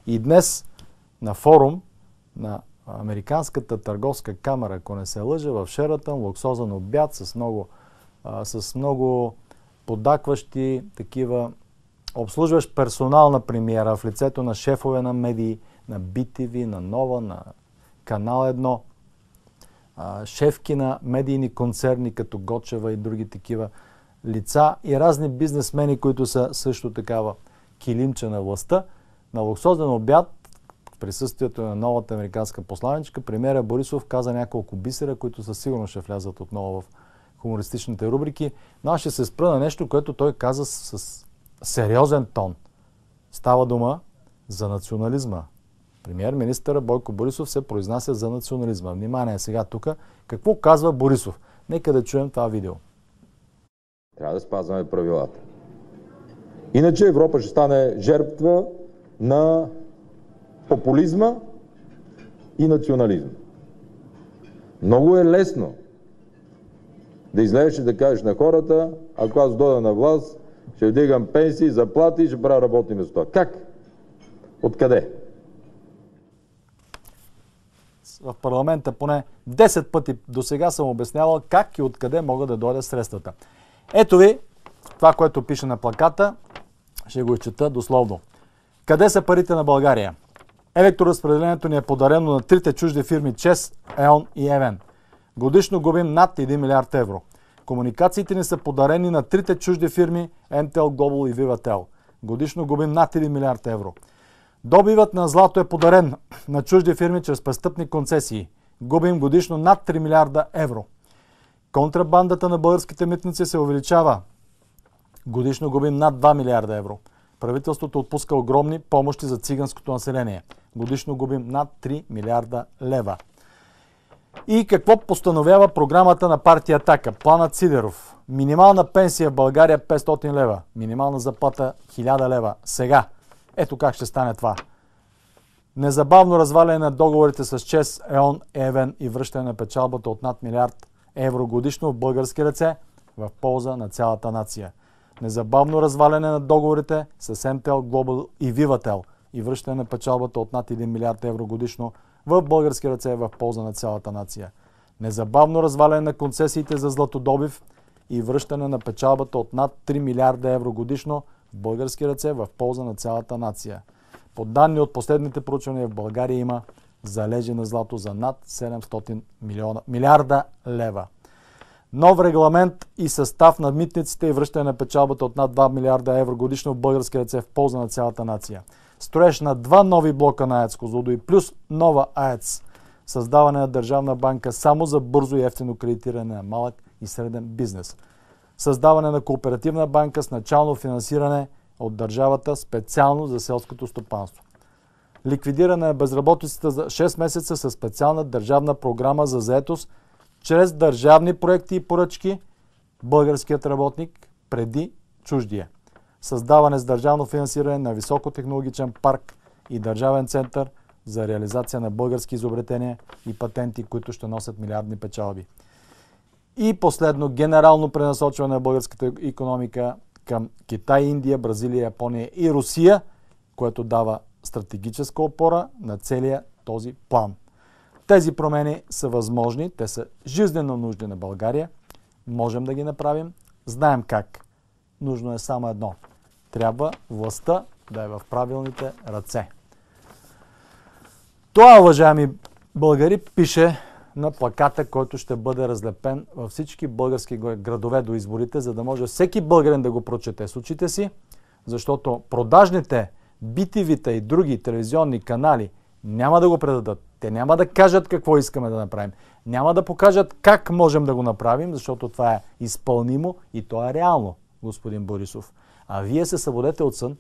И днес на форум на Американската търговска камера, ако не се лъжа, в Шератън, луксозен обяд с много подакващи такива обслужващ персонал на премиера в лицето на шефове на медии, на BTV, на Нова, на Канал 1, шефки на медийни концерни като Гочева и други такива лица и разни бизнесмени, които са също такава килимче на властта. На луксозен обяд в присъствието на новата американска посланичка, премиера Борисов каза няколко бисера, които със сигурност ще влязат отново в хумористичните рубрики. Но аз ще се спра на нещо, което той каза с сериозен тон. Става дума за национализма. Премиер-министър Бойко Борисов се произнася за национализма. Внимание сега тук. Какво казва Борисов? Нека да чуем това видео. Трябва да спазваме правилата. Иначе Европа ще стане жертва на популизма и национализма. Много е лесно да излезеш и да кажеш на хората, ако аз дойда на власт, ще вдигам пенсии, заплати и ще правя работни места. Как? Откъде? В парламента поне 10 пъти до сега съм обяснявал как и откъде могат да дойдат средствата. Ето ви това, което пише на плаката. Ще го изчета дословно. Къде са парите на България? Електроразпределението ни е подарено на трите чужди фирми ЧЕЗ, ЕОН и ЕВН. Годишно губим над 1 милиард евро. Комуникациите ни са подарени на трите чужди фирми МТЕЛ, Глобал и Вивател. Годишно губим над 1 милиард евро. Добивът на злато е подарен на чужди фирми чрез престъпни концесии. Губим годишно над 3 милиарда евро. Контрабандата на българските митници се увеличава. Годишно губим над 2 милиарда евро. Правителството отпуска огромни помощи за циганското население. Годишно губим над 3 милиарда лева. И какво постановява програмата на партия Атака? Планът Сидеров. Минимална пенсия в България 500 лева. Минимална заплата 1000 лева. Сега. Ето как ще стане това. Незабавно разваляне на договорите с ЧЕЗ, ЕОН, ЕВН и връщане на печалбата от над милиард евро годишно в български ръце в полза на цялата нация. Незабавно разваляне на договорите с МТЕЛ, Глобал и Вивател и връщане на печалбата от над 1 милиард евро годишно в български ръце в полза на цялата нация. Незабавно разваляне на концесиите за златодобив и връщане на печалбата от над 3 милиарда евро годишно в български ръце в полза на цялата нация. По данни от последните проучвания в България има залежи на злато за над 700 милиарда лева. Нов регламент и състав на митниците и връщане на печалбата от над 2 милиарда евро годишно в български ръце в полза на цялата нация. Строеж на 2 нови блока на АЕЦ Козлодуй плюс нова АЕЦ. Създаване на държавна банка само за бързо и ефтино кредитиране на малък и среден бизнес. Създаване на кооперативна банка с начално финансиране от държавата специално за селското стопанство. Ликвидиране на безработицата за 6 месеца със специална държавна програма за заетост чрез държавни проекти и поръчки българският работник преди чуждия. Създаване с държавно финансиране на високотехнологичен парк и държавен център за реализация на български изобретения и патенти, които ще носят милиардни печалби. И последно, генерално пренасочване на българската икономика към Китай, Индия, Бразилия, Япония и Русия, което дава стратегическа опора на целия този план. Тези промени са възможни, те са жизнено нужди на България. Можем да ги направим, знаем как. Нужно е само едно. Трябва властта да е в правилните ръце. Това, уважаеми българи, пише на плаката, който ще бъде разлепен във всички български градове до изборите, за да може всеки българин да го прочете с очите си, защото продажните BTV-та и други телевизионни канали няма да го предадат. Те няма да кажат какво искаме да направим. Няма да покажат как можем да го направим, защото това е изпълнимо и то е реално, господин Борисов. А вие се събудете от сън,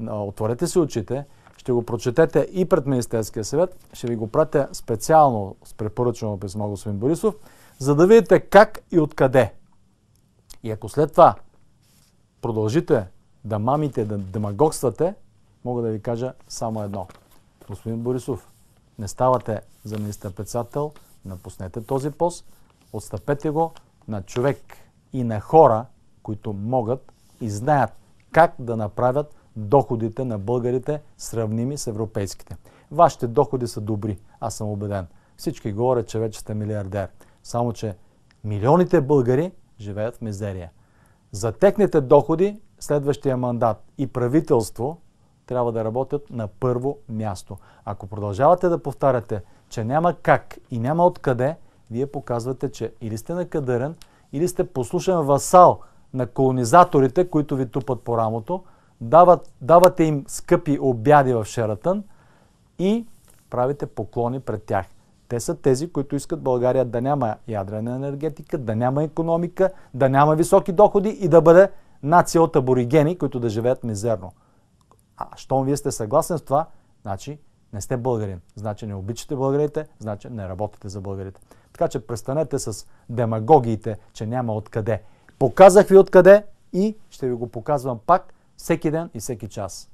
отворете си очите, ще го прочетете и пред Министерския съвет, ще ви го пратя специално с препоръчено писмо, господин Борисов, за да видите как и откъде. И ако след това продължите да мамите, да демагогствате, мога да ви кажа само едно. Господин Борисов, не ставате за министър-председател, напуснете този пост, отстъпете го на човек и на хора, които могат и знаят как да направят доходите на българите сравними с европейските. Вашите доходи са добри, аз съм убеден. Всички говорят, че вече сте милиардер. Само, че милионите българи живеят в мизерия. За техните доходи следващия мандат и правителство трябва да работят на първо място. Ако продължавате да повтаряте, че няма как и няма откъде, вие показвате, че или сте накадърен, или сте послушен васал на колонизаторите, които ви тупат по рамото, давате им скъпи обяди в Шератън и правите поклони пред тях. Те са тези, които искат България да няма ядрена енергетика, да няма икономика, да няма високи доходи и да бъде нация от аборигени, които да живеят мизерно. А щом вие сте съгласен с това, значи не сте българин. Значи не обичате българите, значи не работите за българите. Така че престанете с демагогиите, че няма откъде. Показах ви откъде и ще ви го показвам пак всеки ден и всеки час.